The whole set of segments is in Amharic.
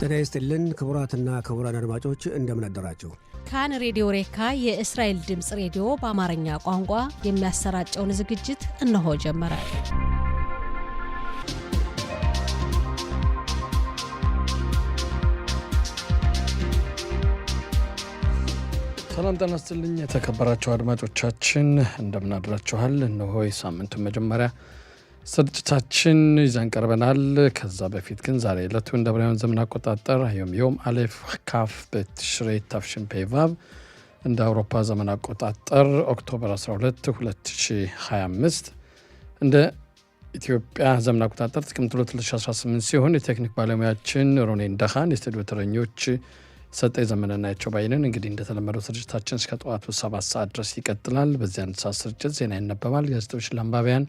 ጤና ይስጥልን ክቡራትና ክቡራን አድማጮች እንደምን አደራችሁ። ካን ሬዲዮ ሬካ የእስራኤል ድምጽ ሬዲዮ በአማርኛ ቋንቋ የሚያሰራጨውን ዝግጅት እነሆ ጀመረ። ሰላም ጤና ይስጥልኝ የተከበራችሁ አድማጮቻችን እንደምን አድራችኋል። እነሆ የሳምንቱ መጀመሪያ ስርጭታችን ይዘን ቀርበናል። ከዛ በፊት ግን ዛሬ ዕለቱ እንደ ብራውያን ዘመን አቆጣጠር ዮም አሌፍ ካፍ በትሽሬ ታፍሽን ፔቫብ እንደ አውሮፓ ዘመን አቆጣጠር ኦክቶበር 12 2025 እንደ ኢትዮጵያ ዘመን አቆጣጠር ጥቅምት 2018 ሲሆን የቴክኒክ ባለሙያችን ሮኔን ደኻን፣ የስቱዲዮ ተረኞች ሰጠኝ ዘመንና ያቸው ባይነን። እንግዲህ እንደተለመደው ስርጭታችን እስከ ጠዋቱ 7 ሰዓት ድረስ ይቀጥላል። በዚህ አንድ ሰዓት ስርጭት ዜና ይነበባል፣ ጋዜጦች ለአንባቢያን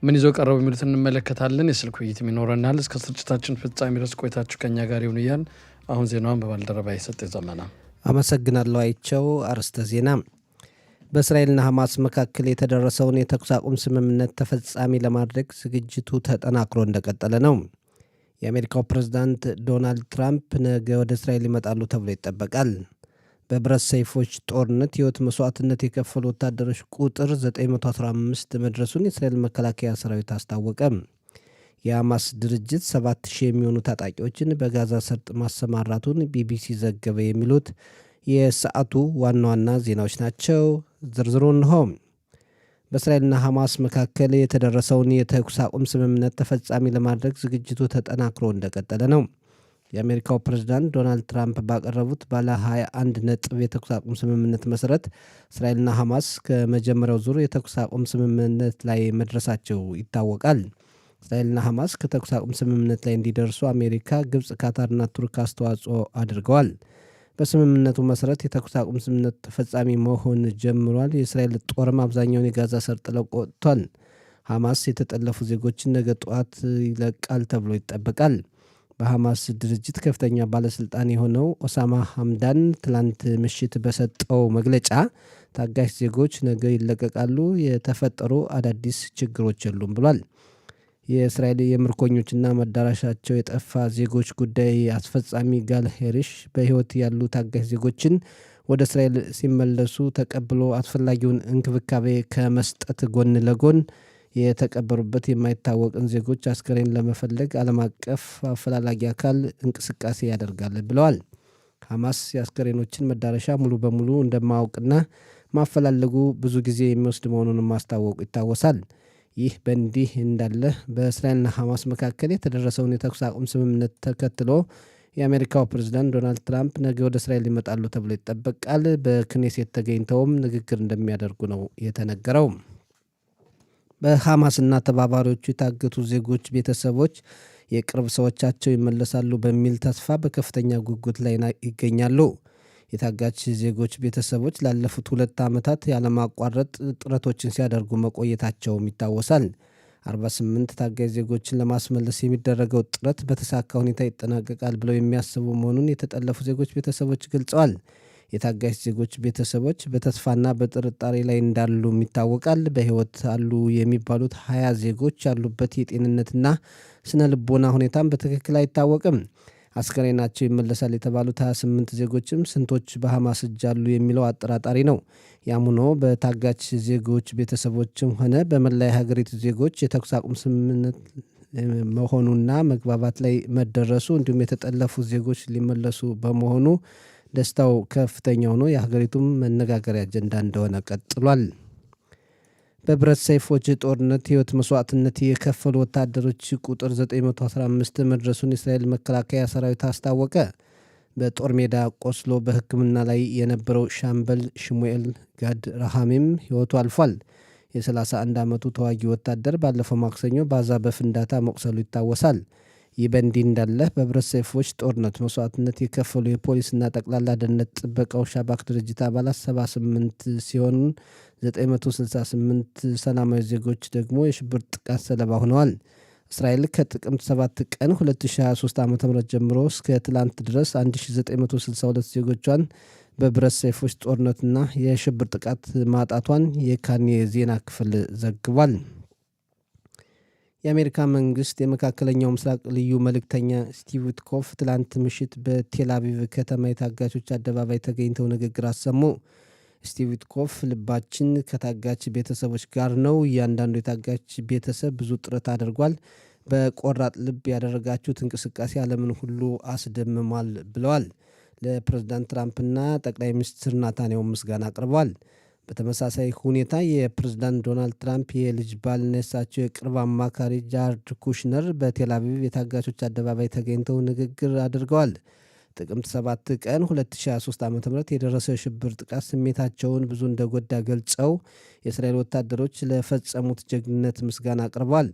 ምን ይዞ ቀረቡ የሚሉት እንመለከታለን። የስልክ ውይይትም ይኖረናል። እስከ ስርጭታችን ፍጻሜ ድረስ ቆይታችሁ ከኛ ጋር ይሁን እያል አሁን ዜናውን በባልደረባ ሰጠኝ ዘመና አመሰግናለሁ። አይቸው አርስተ ዜና። በእስራኤልና ሐማስ መካከል የተደረሰውን የተኩስ አቁም ስምምነት ተፈጻሚ ለማድረግ ዝግጅቱ ተጠናክሮ እንደቀጠለ ነው። የአሜሪካው ፕሬዝዳንት ዶናልድ ትራምፕ ነገ ወደ እስራኤል ይመጣሉ ተብሎ ይጠበቃል። በብረት ሰይፎች ጦርነት ሕይወት መስዋዕትነት የከፈሉ ወታደሮች ቁጥር 915 መድረሱን የእስራኤል መከላከያ ሰራዊት አስታወቀ። የሐማስ ድርጅት 7000 የሚሆኑ ታጣቂዎችን በጋዛ ሰርጥ ማሰማራቱን ቢቢሲ ዘገበ። የሚሉት የሰዓቱ ዋና ዋና ዜናዎች ናቸው። ዝርዝሩ እንሆ። በእስራኤልና ሐማስ መካከል የተደረሰውን የተኩስ አቁም ስምምነት ተፈጻሚ ለማድረግ ዝግጅቱ ተጠናክሮ እንደቀጠለ ነው። የአሜሪካው ፕሬዝዳንት ዶናልድ ትራምፕ ባቀረቡት ባለ 21 ነጥብ የተኩስ አቁም ስምምነት መሰረት እስራኤልና ሐማስ ከመጀመሪያው ዙር የተኩስ አቁም ስምምነት ላይ መድረሳቸው ይታወቃል። እስራኤልና ሐማስ ከተኩስ አቁም ስምምነት ላይ እንዲደርሱ አሜሪካ፣ ግብፅ፣ ካታርና ቱርክ አስተዋጽኦ አድርገዋል። በስምምነቱ መሰረት የተኩስ አቁም ስምምነት ተፈጻሚ መሆን ጀምሯል። የእስራኤል ጦርም አብዛኛውን የጋዛ ሰርጥ ለቆ ወጥቷል። ሐማስ የተጠለፉ ዜጎችን ነገ ጠዋት ይለቃል ተብሎ ይጠበቃል። በሐማስ ድርጅት ከፍተኛ ባለስልጣን የሆነው ኦሳማ ሐምዳን ትላንት ምሽት በሰጠው መግለጫ ታጋሽ ዜጎች ነገ ይለቀቃሉ፣ የተፈጠሩ አዳዲስ ችግሮች የሉም ብሏል። የእስራኤል የምርኮኞችና መዳረሻቸው የጠፋ ዜጎች ጉዳይ አስፈጻሚ ጋል ሄሪሽ በሕይወት ያሉ ታጋሽ ዜጎችን ወደ እስራኤል ሲመለሱ ተቀብሎ አስፈላጊውን እንክብካቤ ከመስጠት ጎን ለጎን የተቀበሩበት የማይታወቅን ዜጎች አስከሬን ለመፈለግ ዓለም አቀፍ አፈላላጊ አካል እንቅስቃሴ ያደርጋል ብለዋል። ሐማስ የአስከሬኖችን መዳረሻ ሙሉ በሙሉ እንደማያውቅና ማፈላለጉ ብዙ ጊዜ የሚወስድ መሆኑን ማስታወቁ ይታወሳል። ይህ በእንዲህ እንዳለ በእስራኤልና ሐማስ መካከል የተደረሰውን የተኩስ አቁም ስምምነት ተከትሎ የአሜሪካው ፕሬዝዳንት ዶናልድ ትራምፕ ነገ ወደ እስራኤል ይመጣሉ ተብሎ ይጠበቃል። በክኔሴት ተገኝተውም ንግግር እንደሚያደርጉ ነው የተነገረው። በሐማስና ተባባሪዎቹ የታገቱ ዜጎች ቤተሰቦች የቅርብ ሰዎቻቸው ይመለሳሉ በሚል ተስፋ በከፍተኛ ጉጉት ላይ ይገኛሉ። የታጋች ዜጎች ቤተሰቦች ላለፉት 2 ዓመታት ያለማቋረጥ ጥረቶችን ሲያደርጉ መቆየታቸውም ይታወሳል። 48 ታጋች ዜጎችን ለማስመለስ የሚደረገው ጥረት በተሳካ ሁኔታ ይጠናቀቃል ብለው የሚያስቡ መሆኑን የተጠለፉ ዜጎች ቤተሰቦች ገልጸዋል። የታጋች ዜጎች ቤተሰቦች በተስፋና በጥርጣሬ ላይ እንዳሉም ይታወቃል። በሕይወት አሉ የሚባሉት 20 ዜጎች ያሉበት የጤንነትና ስነ ልቦና ሁኔታም በትክክል አይታወቅም። አስከሬናቸው ይመለሳል የተባሉት 28 ዜጎችም ስንቶች በሐማስ እጅ አሉ የሚለው አጠራጣሪ ነው። ያም ሆኖ በታጋች ዜጎች ቤተሰቦችም ሆነ በመላ የሀገሪቱ ዜጎች የተኩስ አቁም ስምምነት መሆኑና መግባባት ላይ መደረሱ እንዲሁም የተጠለፉ ዜጎች ሊመለሱ በመሆኑ ደስታው ከፍተኛ ሆኖ የሀገሪቱም መነጋገሪያ አጀንዳ እንደሆነ ቀጥሏል። በብረት ሰይፎች ጦርነት ሕይወት መስዋዕትነት የከፈሉ ወታደሮች ቁጥር 915 መድረሱን የእስራኤል መከላከያ ሰራዊት አስታወቀ። በጦር ሜዳ ቆስሎ በሕክምና ላይ የነበረው ሻምበል ሽሙኤል ጋድ ረሃሚም ሕይወቱ አልፏል። የ31 ዓመቱ ተዋጊ ወታደር ባለፈው ማክሰኞ ባዛ በፍንዳታ መቁሰሉ ይታወሳል። ይህ በእንዲህ እንዳለ በብረት ሰይፎች ጦርነት መስዋዕትነት የከፈሉ የፖሊስና ጠቅላላ ደህንነት ጥበቃው ሻባክ ድርጅት አባላት 78 ሲሆኑ 968 ሰላማዊ ዜጎች ደግሞ የሽብር ጥቃት ሰለባ ሆነዋል። እስራኤል ከጥቅምት 7 ቀን 2023 ዓ.ም ጀምሮ እስከ ትላንት ድረስ 1962 ዜጎቿን በብረት ሰይፎች ጦርነትና የሽብር ጥቃት ማጣቷን የካን የዜና ክፍል ዘግቧል። የአሜሪካ መንግስት የመካከለኛው ምስራቅ ልዩ መልእክተኛ ስቲቭ ዊትኮፍ ትላንት ምሽት በቴል አቪቭ ከተማ የታጋቾች አደባባይ ተገኝተው ንግግር አሰሙ። ስቲቭ ዊትኮፍ ልባችን ከታጋች ቤተሰቦች ጋር ነው። እያንዳንዱ የታጋች ቤተሰብ ብዙ ጥረት አድርጓል። በቆራጥ ልብ ያደረጋችሁት እንቅስቃሴ ዓለምን ሁሉ አስደምሟል ብለዋል። ለፕሬዝዳንት ትራምፕና ጠቅላይ ሚኒስትር ናታንያሁ ምስጋና አቅርበዋል። በተመሳሳይ ሁኔታ የፕሬዝዳንት ዶናልድ ትራምፕ የልጅ ባልና የሳቸው የቅርብ አማካሪ ጃርድ ኩሽነር በቴል አቪቭ የታጋቾች አደባባይ ተገኝተው ንግግር አድርገዋል። ጥቅምት 7 ቀን 2023 ዓ ም የደረሰው የሽብር ጥቃት ስሜታቸውን ብዙ እንደጎዳ ገልጸው የእስራኤል ወታደሮች ለፈጸሙት ጀግንነት ምስጋና አቅርበዋል።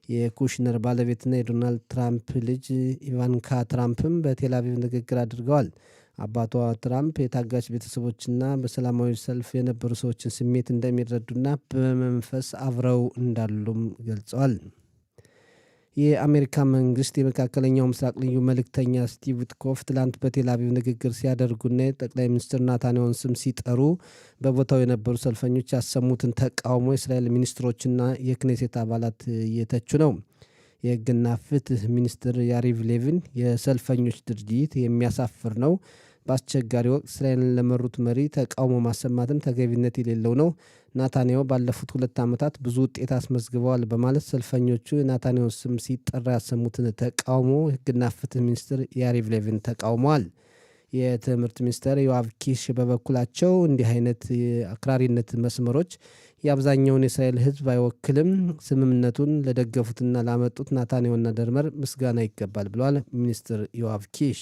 የኩሽነር ባለቤትና የዶናልድ ትራምፕ ልጅ ኢቫንካ ትራምፕም በቴል አቪቭ ንግግር አድርገዋል። አባቷ ትራምፕ የታጋች ቤተሰቦችና በሰላማዊ ሰልፍ የነበሩ ሰዎችን ስሜት እንደሚረዱና በመንፈስ አብረው እንዳሉም ገልጸዋል። የአሜሪካ መንግስት የመካከለኛው ምስራቅ ልዩ መልእክተኛ ስቲቭ ዊትኮፍ ትላንት በቴል አቪቭ ንግግር ሲያደርጉና የጠቅላይ ሚኒስትር ናታንያሁን ስም ሲጠሩ በቦታው የነበሩ ሰልፈኞች ያሰሙትን ተቃውሞ የእስራኤል ሚኒስትሮችና የክኔሴት አባላት እየተቹ ነው። የሕግና ፍትህ ሚኒስትር ያሪቭ ሌቪን የሰልፈኞች ድርጊት የሚያሳፍር ነው፣ በአስቸጋሪ ወቅት እስራኤልን ለመሩት መሪ ተቃውሞ ማሰማትም ተገቢነት የሌለው ነው፣ ናታንያሁ ባለፉት 2 ዓመታት ብዙ ውጤት አስመዝግበዋል በማለት ሰልፈኞቹ የናታንያሁ ስም ሲጠራ ያሰሙትን ተቃውሞ ሕግና ፍትህ ሚኒስትር ያሪቭ ሌቪን ተቃውመዋል። የትምህርት ሚኒስትር ዮአቭ ኪሽ በበኩላቸው እንዲህ አይነት የአክራሪነት መስመሮች የአብዛኛውን የእስራኤል ሕዝብ አይወክልም፣ ስምምነቱን ለደገፉትና ላመጡት ናታንያሁና ደርመር ምስጋና ይገባል ብለዋል ሚኒስትር ዮአቭ ኪሽ።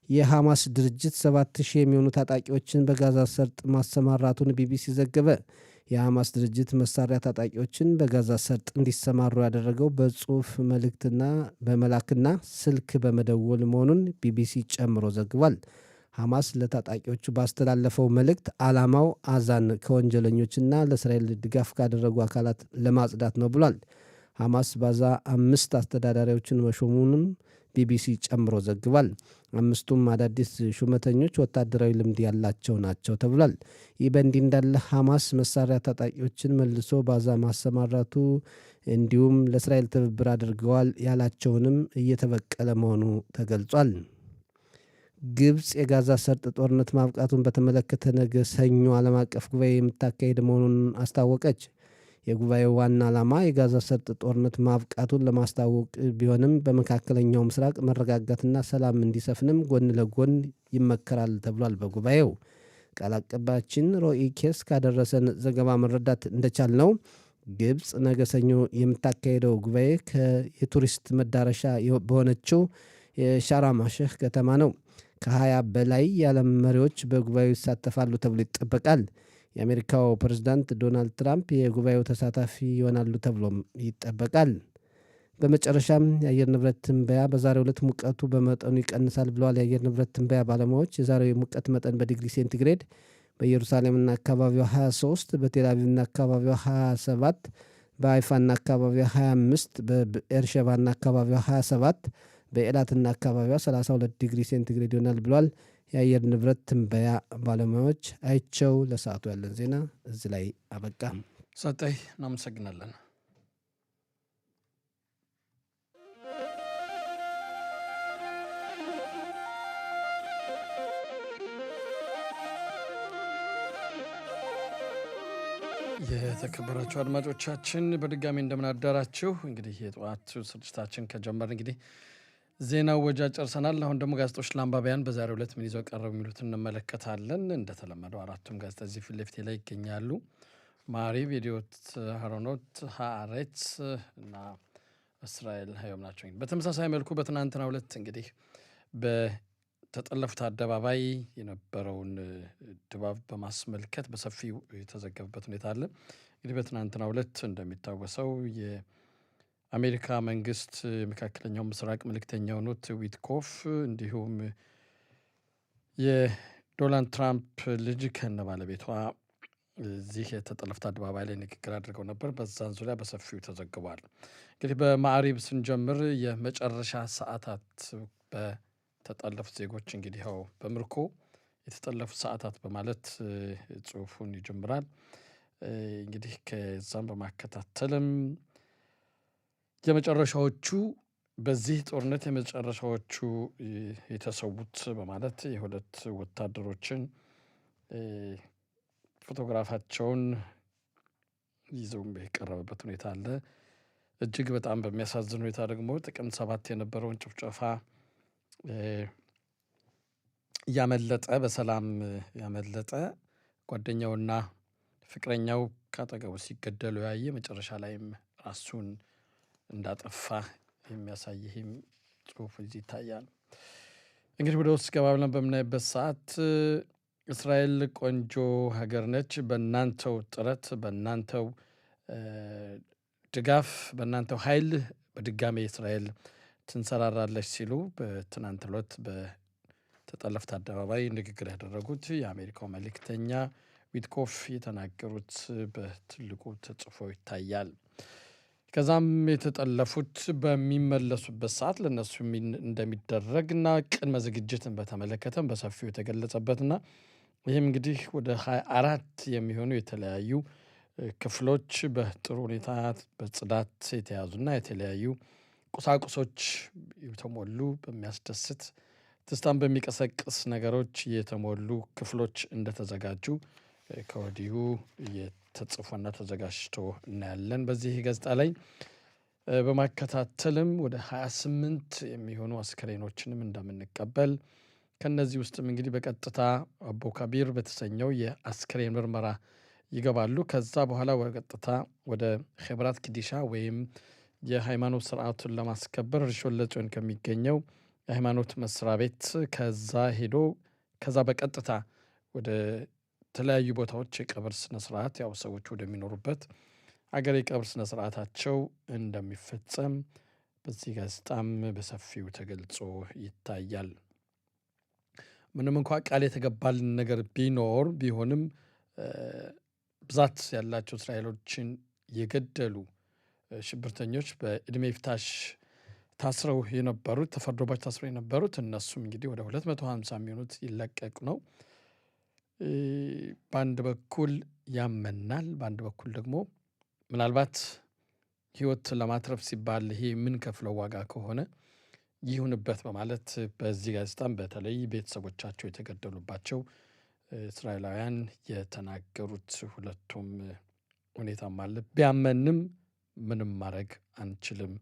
የሐማስ ድርጅት 7,000 የሚሆኑ ታጣቂዎችን በጋዛ ሰርጥ ማሰማራቱን ቢቢሲ ዘገበ። የሐማስ ድርጅት መሳሪያ ታጣቂዎችን በጋዛ ሰርጥ እንዲሰማሩ ያደረገው በጽሑፍ መልእክትና በመላክና ስልክ በመደወል መሆኑን ቢቢሲ ጨምሮ ዘግቧል። ሐማስ ለታጣቂዎቹ ባስተላለፈው መልእክት ዓላማው አዛን ከወንጀለኞችና ለእስራኤል ድጋፍ ካደረጉ አካላት ለማጽዳት ነው ብሏል። ሐማስ ባዛ 5 አስተዳዳሪዎችን መሾሙንም ቢቢሲ ጨምሮ ዘግቧል። 5ቱም አዳዲስ ሹመተኞች ወታደራዊ ልምድ ያላቸው ናቸው ተብሏል። ይህ በእንዲህ እንዳለ ሐማስ መሳሪያ ታጣቂዎችን መልሶ ባዛ ማሰማራቱ እንዲሁም ለእስራኤል ትብብር አድርገዋል ያላቸውንም እየተበቀለ መሆኑ ተገልጿል። ግብፅ የጋዛ ሰርጥ ጦርነት ማብቃቱን በተመለከተ ነገ ሰኞ ዓለም አቀፍ ጉባኤ የምታካሄድ መሆኑን አስታወቀች። የጉባኤው ዋና ዓላማ የጋዛ ሰርጥ ጦርነት ማብቃቱን ለማስታወቅ ቢሆንም በመካከለኛው ምስራቅ መረጋጋትና ሰላም እንዲሰፍንም ጎን ለጎን ይመከራል ተብሏል። በጉባኤው ቃል አቀባያችን ሮኢ ኬስ ካደረሰን ዘገባ መረዳት እንደቻል ነው ግብፅ ነገ ሰኞ የምታካሄደው ጉባኤ የቱሪስት መዳረሻ በሆነችው የሻራም አሸህ ከተማ ነው። ከ20 በላይ የዓለም መሪዎች በጉባኤው ይሳተፋሉ ተብሎ ይጠበቃል። የአሜሪካው ፕሬዝዳንት ዶናልድ ትራምፕ የጉባኤው ተሳታፊ ይሆናሉ ተብሎም ይጠበቃል። በመጨረሻም የአየር ንብረት ትንበያ በዛሬው ዕለት ሙቀቱ በመጠኑ ይቀንሳል ብለዋል የአየር ንብረት ትንበያ ባለሙያዎች። የዛሬው የሙቀት መጠን በዲግሪ ሴንቲግሬድ በኢየሩሳሌምና አካባቢዋ 23፣ በቴልአቪቭና አካባቢዋ 27፣ በሃይፋና አካባቢዋ 25፣ በኤርሸባና አካባቢዋ 27፣ በኤላትና አካባቢዋ 32 ዲግሪ ሴንቲግሬድ ይሆናል ብለዋል የአየር ንብረት ትንበያ ባለሙያዎች። አይቸው ለሰዓቱ ያለን ዜና እዚህ ላይ አበቃ። ሰጠኝ እናመሰግናለን። የተከበራችሁ አድማጮቻችን በድጋሚ እንደምን አደራችሁ። እንግዲህ የጠዋት ስርጭታችን ከጀመር እንግዲህ ዜናው ወጃ ጨርሰናል። አሁን ደግሞ ጋዜጦች ለአንባቢያን በዛሬው ዕለት ምን ይዘው ቀረቡ የሚሉትን እንመለከታለን። እንደተለመደው 4ቱም ጋዜጣ እዚህ ፊት ለፊቴ ላይ ይገኛሉ። ማዕሪብ፣ የዲዮት አህሮኖት፣ ሃአሬትስ እና እስራኤል ሀዮም ናቸው። በተመሳሳይ መልኩ በትናንትናው ዕለት እንግዲህ በተጠለፉት አደባባይ የነበረውን ድባብ በማስመልከት በሰፊው የተዘገበበት ሁኔታ አለ። እንግዲህ በትናንትናው ዕለት እንደሚታወሰው የአሜሪካ መንግስት የመካከለኛው ምስራቅ መልእክተኛ የሆኑት ዊትኮፍ እንዲሁም የዶናልድ ትራምፕ ልጅ ከነ ባለቤቷ እዚህ የተጠለፉት አደባባይ ላይ ንግግር አድርገው ነበር። በዛን ዙሪያ በሰፊው ተዘግቧል። እንግዲህ በማዕሪብ ስንጀምር የመጨረሻ ሰዓታት በተጠለፉት ዜጎች እንግዲህ ያው በምርኮ የተጠለፉት ሰዓታት በማለት ጽሁፉን ይጀምራል። እንግዲህ ከዛም በማከታተልም የመጨረሻዎቹ በዚህ ጦርነት የመጨረሻዎቹ የተሰዉት በማለት የሁለት ወታደሮችን ፎቶግራፋቸውን ይዘው የቀረበበት ሁኔታ አለ። እጅግ በጣም በሚያሳዝን ሁኔታ ደግሞ ጥቅምት 7 የነበረውን ጭፍጨፋ ያመለጠ በሰላም ያመለጠ ጓደኛውና ፍቅረኛው ካጠገቡ ሲገደሉ ያየ መጨረሻ ላይም ራሱን እንዳጠፋ የሚያሳይ ይህም ጽሁፍ እዚህ ይታያል። እንግዲህ ወደ ውስጥ ገባ ብለን በምናይበት ሰዓት እስራኤል ቆንጆ ሀገር ነች፣ በእናንተው ጥረት፣ በእናንተው ድጋፍ፣ በእናንተው ኃይል በድጋሜ እስራኤል ትንሰራራለች ሲሉ በትናንት ዕለት በተጠለፍት አደባባይ ንግግር ያደረጉት የአሜሪካው መልእክተኛ ዊትኮፍ የተናገሩት በትልቁ ተጽፎ ይታያል። ከዛም የተጠለፉት በሚመለሱበት ሰዓት ለነሱ እንደሚደረግና ቅድመ ዝግጅትን በተመለከተም በሰፊው የተገለጸበትና ይህም እንግዲህ ወደ 24 የሚሆኑ የተለያዩ ክፍሎች በጥሩ ሁኔታ በጽዳት የተያዙና የተለያዩ ቁሳቁሶች የተሞሉ በሚያስደስት ትስታን በሚቀሰቅስ ነገሮች የተሞሉ ክፍሎች እንደተዘጋጁ ከወዲሁ ተጽፎና ተዘጋጅቶ እናያለን። በዚህ ገጽታ ላይ በማከታተልም ወደ 28 የሚሆኑ አስከሬኖችንም እንደምንቀበል ከነዚህ ውስጥም እንግዲህ በቀጥታ አቦ ካቢር በተሰኘው የአስከሬን ምርመራ ይገባሉ። ከዛ በኋላ በቀጥታ ወደ ኸብራት ኪዲሻ ወይም የሃይማኖት ስርዓቱን ለማስከበር ሪሾን ለጽዮን ከሚገኘው የሃይማኖት መስሪያ ቤት ከዛ ሄዶ ከዛ በቀጥታ ወደ ተለያዩ ቦታዎች የቀብር ስነስርዓት ያው ሰዎች ወደሚኖሩበት አገር የቀብር ስነስርዓታቸው እንደሚፈጸም በዚህ ጋዜጣም በሰፊው ተገልጾ ይታያል። ምንም እንኳ ቃል የተገባልን ነገር ቢሆንም ብዛት ያላቸው እስራኤሎችን የገደሉ ሽብርተኞች በዕድሜ ፍታሽ ታስረው የነበሩት ተፈርዶባቸው ታስረው የነበሩት እነሱም እንግዲህ ወደ 250 የሚሆኑት ይለቀቁ ነው። በአንድ በኩል ያመናል፣ በአንድ በኩል ደግሞ ምናልባት ህይወት ለማትረፍ ሲባል ይሄ ምን ከፍለው ዋጋ ከሆነ ይሁንበት በማለት በዚህ ጋዜጣም በተለይ ቤተሰቦቻቸው የተገደሉባቸው እስራኤላውያን የተናገሩት ሁለቱም ሁኔታም አለ። ቢያመንም ምንም ማድረግ አንችልም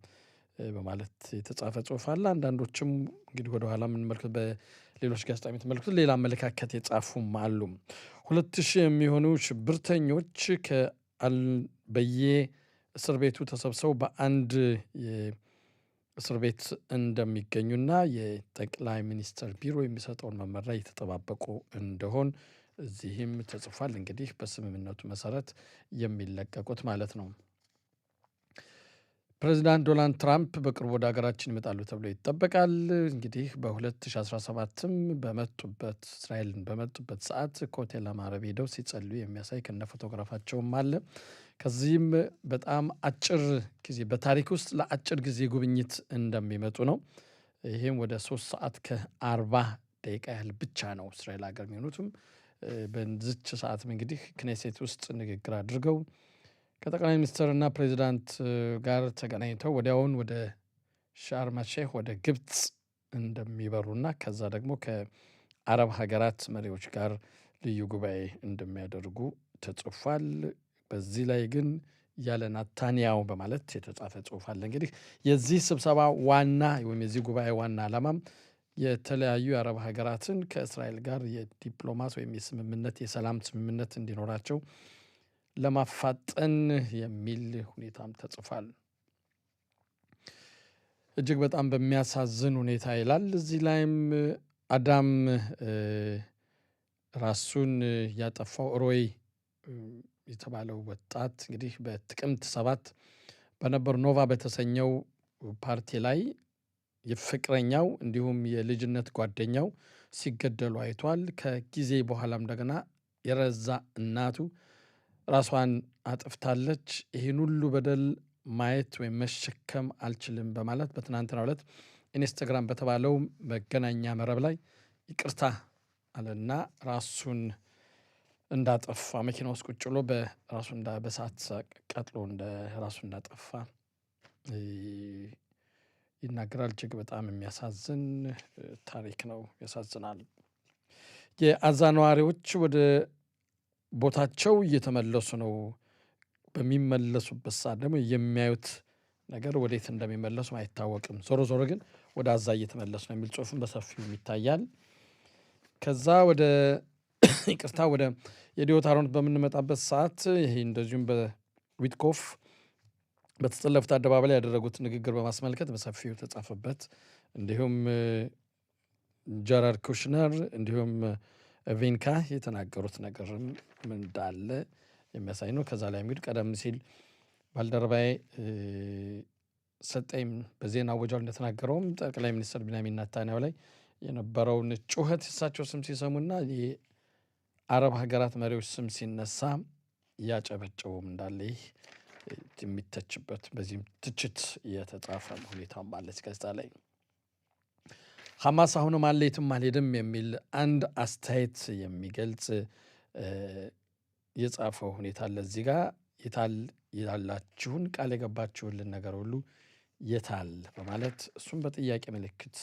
በማለት የተጻፈ ጽሁፍ አለ። አንዳንዶችም እንግዲህ ወደ ኋላ የምንመለከት በሌሎች ጋዜጣ የምትመለከቱት ሌላ አመለካከት የጻፉም አሉ። 2000 የሚሆኑ ሽብርተኞች በየእስር ቤቱ ተሰብስበው በአንድ እስር ቤት እንደሚገኙና የጠቅላይ ሚኒስትር ቢሮ የሚሰጠውን መመሪያ እየተጠባበቁ እንደሆን እዚህም ተጽፏል። እንግዲህ በስምምነቱ መሰረት የሚለቀቁት ማለት ነው። ፕሬዚዳንት ዶናልድ ትራምፕ በቅርቡ ወደ ሀገራችን ይመጣሉ ተብሎ ይጠበቃል። እንግዲህ በ2017ም በመጡበት እስራኤልን በመጡበት ሰዓት ኮቴል አማረብ ሄደው ሲጸልዩ የሚያሳይ ከነ ፎቶግራፋቸውም አለ። ከዚህም በጣም አጭር ጊዜ በታሪክ ውስጥ ለአጭር ጊዜ ጉብኝት እንደሚመጡ ነው። ይህም ወደ 3 ሰዓት ከ40 ደቂቃ ያህል ብቻ ነው እስራኤል ሀገር የሚሆኑትም። በዚች ሰዓትም እንግዲህ ክኔሴት ውስጥ ንግግር አድርገው ከጠቅላይ ሚኒስትርና ፕሬዚዳንት ጋር ተገናኝተው ወዲያውን ወደ ሻርም ሼህ ወደ ግብፅ እንደሚበሩና ከዛ ደግሞ ከአረብ ሀገራት መሪዎች ጋር ልዩ ጉባኤ እንደሚያደርጉ ተጽፏል። በዚህ ላይ ግን ያለ ናታንያሁ በማለት የተጻፈ ጽሁፍ አለ። እንግዲህ የዚህ ስብሰባ ዋና ወይም የዚህ ጉባኤ ዋና ዓላማም የተለያዩ የአረብ ሀገራትን ከእስራኤል ጋር የዲፕሎማት ወይም የስምምነት የሰላም ስምምነት እንዲኖራቸው ለማፋጠን የሚል ሁኔታም ተጽፏል። እጅግ በጣም በሚያሳዝን ሁኔታ ይላል። እዚህ ላይም አዳም ራሱን ያጠፋው ሮይ የተባለው ወጣት እንግዲህ በጥቅምት 7 በነበር ኖቫ በተሰኘው ፓርቲ ላይ የፍቅረኛው እንዲሁም የልጅነት ጓደኛው ሲገደሉ አይቷል። ከጊዜ በኋላም እንደገና የረዛ እናቱ ራሷን አጥፍታለች። ይህን ሁሉ በደል ማየት ወይም መሸከም አልችልም በማለት በትናንትናው ዕለት ኢንስታግራም በተባለው መገናኛ መረብ ላይ ይቅርታ አለና ራሱን እንዳጠፋ መኪና ውስጥ ቁጭ ብሎ በራሱ በሰዓት ቀጥሎ ራሱ እንዳጠፋ ይናገራል። እጅግ በጣም የሚያሳዝን ታሪክ ነው። ያሳዝናል። የጋዛ ነዋሪዎች ወደ ቦታቸው እየተመለሱ ነው። በሚመለሱበት ሰዓት ደግሞ የሚያዩት ነገር ወዴት እንደሚመለሱ አይታወቅም። ዞሮ ዞሮ ግን ወደ ጋዛ እየተመለሱ ነው የሚል ጽሑፍም በሰፊው ይታያል። ከዛ ወደ ይቅርታ ወደ የዲዮት አሮኖት በምንመጣበት ሰዓት ይሄ እንደዚሁም በዊትኮፍ በተሰለፉት አደባባይ ላይ ያደረጉት ንግግር በማስመልከት በሰፊው ተጻፈበት። እንዲሁም ጃራድ ኩሽነር እንዲሁም ቬንካ የተናገሩት ነገርም እንዳለ የሚያሳይ ነው። ከዛ ላይ እንግዲህ ቀደም ሲል ባልደረባዬ ሰጠኝ በዜና ወጃው እንደተናገረውም ጠቅላይ ሚኒስትር ቢንያሚን ኔታንያሁ ላይ የነበረውን ጩኸት እሳቸው ስም ሲሰሙና የአረብ ሀገራት መሪዎች ስም ሲነሳ እያጨበጨቡም እንዳለ ይህ የሚተችበት በዚህም ትችት የተጻፈ ሁኔታም አለች ጋዜጣ ላይ። ሐማስ አሁንም አለ የትም አልሄድም የሚል አንድ አስተያየት የሚገልጽ የጻፈው ሁኔታ አለ። እዚህ ጋር የታል ያላችሁን ቃል የገባችሁልን ነገር ሁሉ የታል በማለት እሱም በጥያቄ ምልክት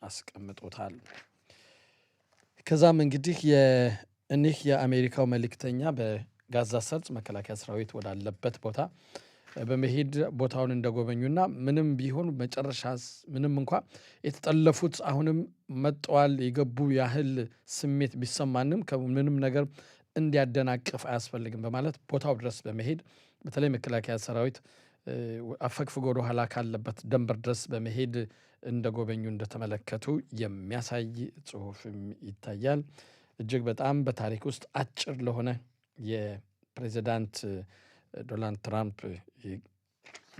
አስቀምጦታል። ከዛም እንግዲህ እኒህ የአሜሪካው መልእክተኛ በጋዛ ሰርጥ መከላከያ ሰራዊት ወዳለበት ቦታ በመሄድ ቦታውን እንደጎበኙና ምንም ቢሆን መጨረሻ ምንም እንኳ የተጠለፉት አሁንም መጠዋል የገቡ ያህል ስሜት ቢሰማንም ከምንም ነገር እንዲያደናቅፍ አያስፈልግም በማለት ቦታው ድረስ በመሄድ በተለይ መከላከያ ሰራዊት አፈግፍጎ ወደ ኋላ ካለበት ደንበር ድረስ በመሄድ እንደጎበኙ እንደተመለከቱ የሚያሳይ ጽሑፍም ይታያል። እጅግ በጣም በታሪክ ውስጥ አጭር ለሆነ የፕሬዚዳንት ዶናልድ ትራምፕ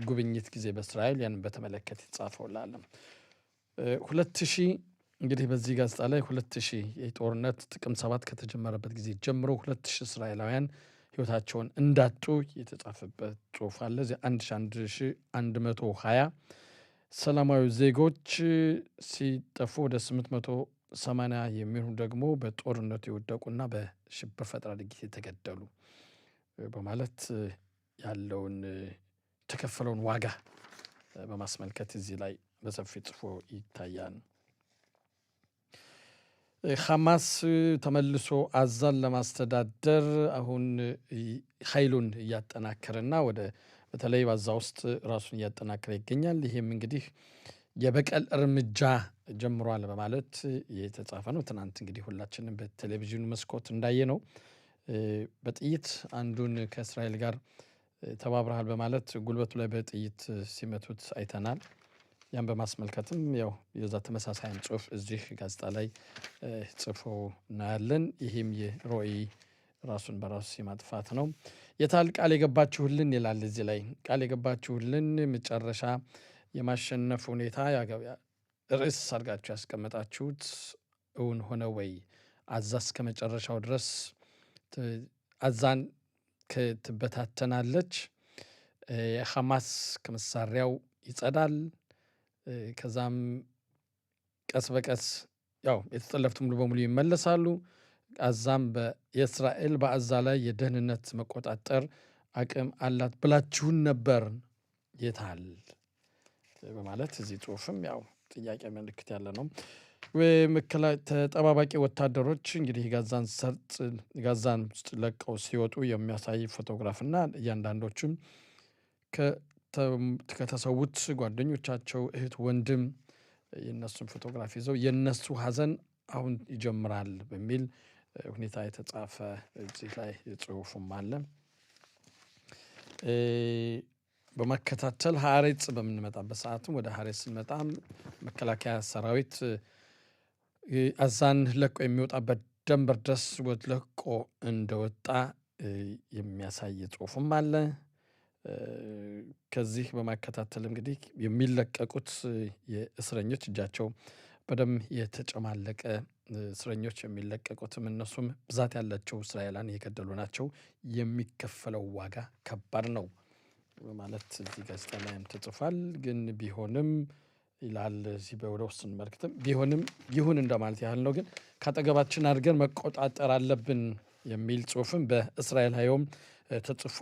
ጉብኝት ጊዜ በእስራኤል ያንን በተመለከተ የተጻፈው ላለም 2000 እንግዲህ በዚህ ጋዜጣ ላይ 2000 የጦርነት ጥቅምት 7 ከተጀመረበት ጊዜ ጀምሮ 2000 እስራኤላውያን ሕይወታቸውን እንዳጡ የተጻፈበት ጽሑፍ አለ። እዚህ 1120 ሰላማዊ ዜጎች ሲጠፉ ወደ 880 የሚሆኑ ደግሞ በጦርነቱ የወደቁና በሽብር ፈጠራ ድርጊት የተገደሉ በማለት ያለውን የተከፈለውን ዋጋ በማስመልከት እዚህ ላይ በሰፊ ጽፎ ይታያል። ሐማስ ተመልሶ ጋዛን ለማስተዳደር አሁን ኃይሉን እያጠናከረና ወደ በተለይ ጋዛ ውስጥ ራሱን እያጠናከረ ይገኛል። ይህም እንግዲህ የበቀል እርምጃ ጀምሯል በማለት የተጻፈ ነው። ትናንት እንግዲህ ሁላችንም በቴሌቪዥኑ መስኮት እንዳየ ነው በጥይት አንዱን ከእስራኤል ጋር ተባብረሃል በማለት ጉልበቱ ላይ በጥይት ሲመቱት አይተናል። ያን በማስመልከትም ያው የዛ ተመሳሳይ ጽሑፍ እዚህ ጋዜጣ ላይ ጽፎ እናያለን። ይህም የሮኢ ራሱን በራሱ የማጥፋት ነው። የታል ቃል የገባችሁልን ይላል እዚህ ላይ ቃል የገባችሁልን መጨረሻ የማሸነፍ ሁኔታ ርዕስ አድርጋችሁ ያስቀመጣችሁት እውን ሆነ ወይ? ጋዛ እስከ መጨረሻው ድረስ ጋዛን ትበታተናለች፣ ሐማስ ከመሳሪያው ይጸዳል፣ ከዛም ቀስ በቀስ ያው የተጠለፉት ሙሉ በሙሉ ይመለሳሉ፣ ጋዛም የእስራኤል በጋዛ ላይ የደህንነት መቆጣጠር አቅም አላት ብላችሁን ነበር የታል በማለት እዚህ ጽሑፍም ያው ጥያቄ ምልክት ያለ ነው። ተጠባባቂ ወታደሮች እንግዲህ ጋዛን ውስጥ ለቀው ሲወጡ የሚያሳይ ፎቶግራፍና እያንዳንዶቹም ከተሰዉት ጓደኞቻቸው እህት፣ ወንድም የነሱን ፎቶግራፍ ይዘው የነሱ ሀዘን አሁን ይጀምራል በሚል ሁኔታ የተጻፈ እዚህ ላይ ጽሑፍም አለ። በመከታተል ሀሬጽ በምንመጣበት ሰዓትም ወደ ሀሬጽ ስንመጣም መከላከያ ሰራዊት ጋዛን ለቆ የሚወጣበት ደንበር ድረስ ለቆ እንደወጣ የሚያሳይ ጽሑፍም አለ። ከዚህ በማከታተል እንግዲህ የሚለቀቁት የእስረኞች እጃቸው በደም የተጨማለቀ እስረኞች የሚለቀቁትም እነሱም ብዛት ያላቸው እስራኤላን የገደሉ ናቸው። የሚከፈለው ዋጋ ከባድ ነው ማለት እዚህ ጋዜጣ ላይም ተጽፏል። ግን ቢሆንም ይላል እዚህ ወደ ውስጥ ስንመለከትም ቢሆንም ይሁን እንደማለት ያህል ነው። ግን ካጠገባችን አድርገን መቆጣጠር አለብን የሚል ጽሁፍም በእስራኤል ሀዮም ተጽፎ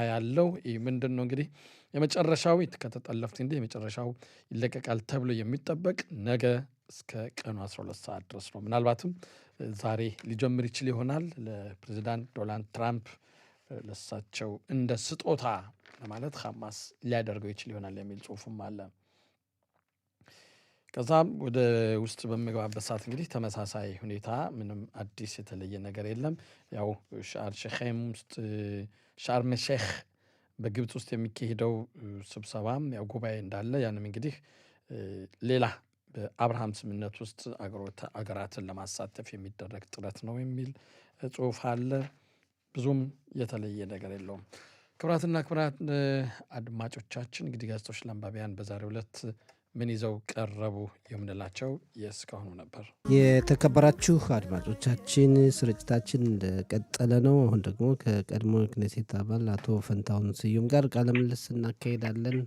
ያለው ምንድነው እንግዲህ የመጨረሻው ከተጠለፉት እንደ የመጨረሻው ይለቀቃል ተብሎ የሚጠበቅ ነገ እስከ ቀኑ 12 ሰዓት ድረስ ነው። ምናልባትም ዛሬ ሊጀምር ይችል ይሆናል። ለፕሬዚዳንት ዶናልድ ትራምፕ ለሳቸው እንደ ስጦታ ማለት ሐማስ ሊያደርገው ይችል ይሆናል የሚል ጽሁፍም አለ። ከዛም ወደ ውስጥ በሚገባበት ሰዓት እንግዲህ ተመሳሳይ ሁኔታ ምንም አዲስ የተለየ ነገር የለም። ያው ሻርም ውስጥ ሻርም ሼክ በግብጽ ውስጥ የሚካሄደው ስብሰባም ያው ጉባኤ እንዳለ ያንም እንግዲህ ሌላ በአብርሃም ስምምነት ውስጥ አገራትን ለማሳተፍ የሚደረግ ጥረት ነው የሚል ጽሁፍ አለ። ብዙም የተለየ ነገር የለውም። ክቡራትና ክቡራት አድማጮቻችን እንግዲህ ጋዜጦች ለአንባቢያን በዛሬው ዕለት ምን ይዘው ቀረቡ የምንላቸው የእስካሁኑ ነበር። የተከበራችሁ አድማጮቻችን ስርጭታችን እንደቀጠለ ነው። አሁን ደግሞ ከቀድሞ ክኔሴት አባል አቶ ፈንታሁን ስዩም ጋር ቃለ ምልልስ እናካሄዳለን።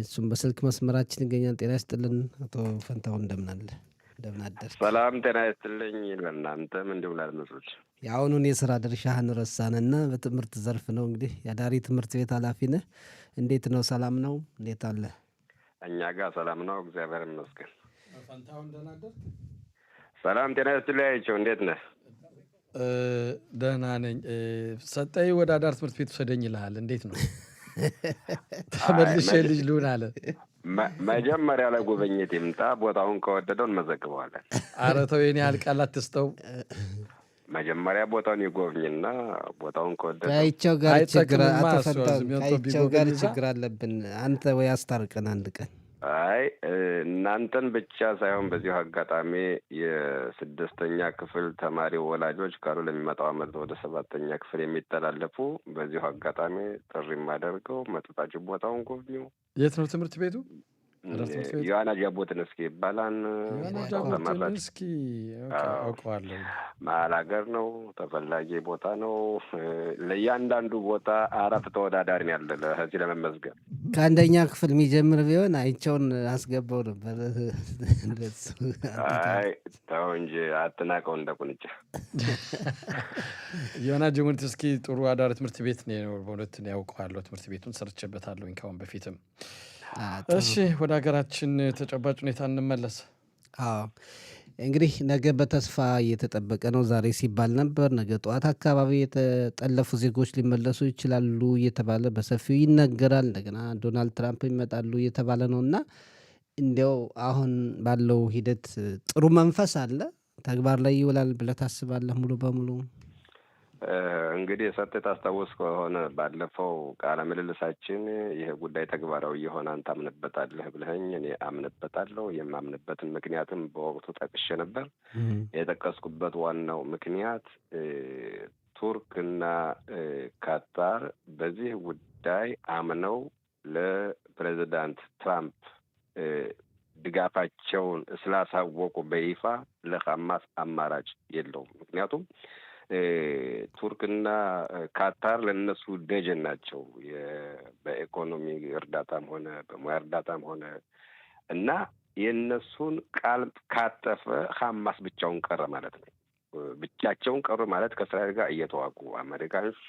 እሱም በስልክ መስመራችን ይገኛል። ጤና ይስጥልን አቶ ፈንታሁን፣ እንደምን አለ? እንደምን አደርክ? ሰላም ጤና ይስጥልኝ ለእናንተም እንዲሁም ለአድማጮች። የአሁኑን የስራ ድርሻህን ረሳንና በትምህርት ዘርፍ ነው እንግዲህ የአዳሪ ትምህርት ቤት ኃላፊ ነህ። እንዴት ነው? ሰላም ነው? እንዴት አለ? እኛ ጋር ሰላም ነው፣ እግዚአብሔር ይመስገን። ፈንታሁን ደህና አደርክ? ሰላም ጤና ይስጥልኝ። እንዴት ነህ? ደህና ነኝ። ሰጠኝ ወደ አዳር ትምህርት ቤት ውሰደኝ ይልሃል። እንዴት ነው? ተመልሼ ልጅ ልሁን አለ። መጀመሪያ ላይ ጉብኝት ይምጣ፣ ቦታውን ከወደደው እንመዘግበዋለን። ኧረ ተው የኔ ያህል ቃል አትስጠው። መጀመሪያ ቦታውን ይጎብኝና ቦታውን ከወደደው ከአይቸው ጋር ችግር አለብን። አንተ ወይ አስታርቀን አንድ ቀን። አይ እናንተን ብቻ ሳይሆን በዚሁ አጋጣሚ የ6ኛ ክፍል ተማሪ ወላጆች ካሉ ለሚመጣው ዓመት ወደ 7ኛ ክፍል የሚተላለፉ በዚሁ አጋጣሚ ጥሪ የማደርገው መጥታችሁ ቦታውን ጎብኙ። የት ነው ትምህርት ቤቱ? ዮሐና ጃቦትንስኪ ይባላል። ዮሐና ጃቦትንስኪ አውቀዋለሁ። መሀል ሀገር ነው፣ ተፈላጊ ቦታ ነው። ለእያንዳንዱ ቦታ 4 ተወዳዳሪ ነው ያለ ለዚህ ለመመዝገብ። ከአንደኛ ክፍል የሚጀምር ቢሆን አይቸውን አስገባው ነበር። አይ ተው እንጂ አትናቀው እንደ ቁንጫ። ዮሐና ጃቦትንስኪ ጥሩ አዳሪ ትምህርት ቤት ነው። በእውነት ያውቀዋለሁ። ትምህርት ቤቱን ሰርቼበታለሁ ከአሁን በፊትም። እሺ ወደ ሀገራችን ተጨባጭ ሁኔታ እንመለስ። እንግዲህ ነገ በተስፋ እየተጠበቀ ነው። ዛሬ ሲባል ነበር ነገ ጠዋት አካባቢ የተጠለፉ ዜጎች ሊመለሱ ይችላሉ እየተባለ በሰፊው ይነገራል። እንደገና ዶናልድ ትራምፕ ይመጣሉ እየተባለ ነው እና እንዲያው አሁን ባለው ሂደት ጥሩ መንፈስ አለ? ተግባር ላይ ይውላል ብለህ ታስባለህ? ሙሉ በሙሉ እንግዲህ ሰጥ ታስታውስ ከሆነ ባለፈው ቃለ ምልልሳችን ይሄ ጉዳይ ተግባራዊ የሆነ አንተ አምንበታለህ ብለኸኝ እኔ አምንበታለሁ። የማምንበትን ምክንያትም በወቅቱ ጠቅሼ ነበር። የጠቀስኩበት ዋናው ምክንያት ቱርክና ካታር በዚህ ጉዳይ አምነው ለፕሬዚዳንት ትራምፕ ድጋፋቸውን ስላሳወቁ በይፋ ለሐማስ አማራጭ የለውም። ምክንያቱም ቱርክና ካታር ለነሱ ደጀን ናቸው፣ በኢኮኖሚ እርዳታም ሆነ በሙያ እርዳታም ሆነ እና የነሱን ቃል ካጠፈ ሐማስ ብቻውን ቀረ ማለት ነው። ብቻቸውን ቀሩ ማለት ከእስራኤል ጋር እየተዋጉ አሜሪካኖች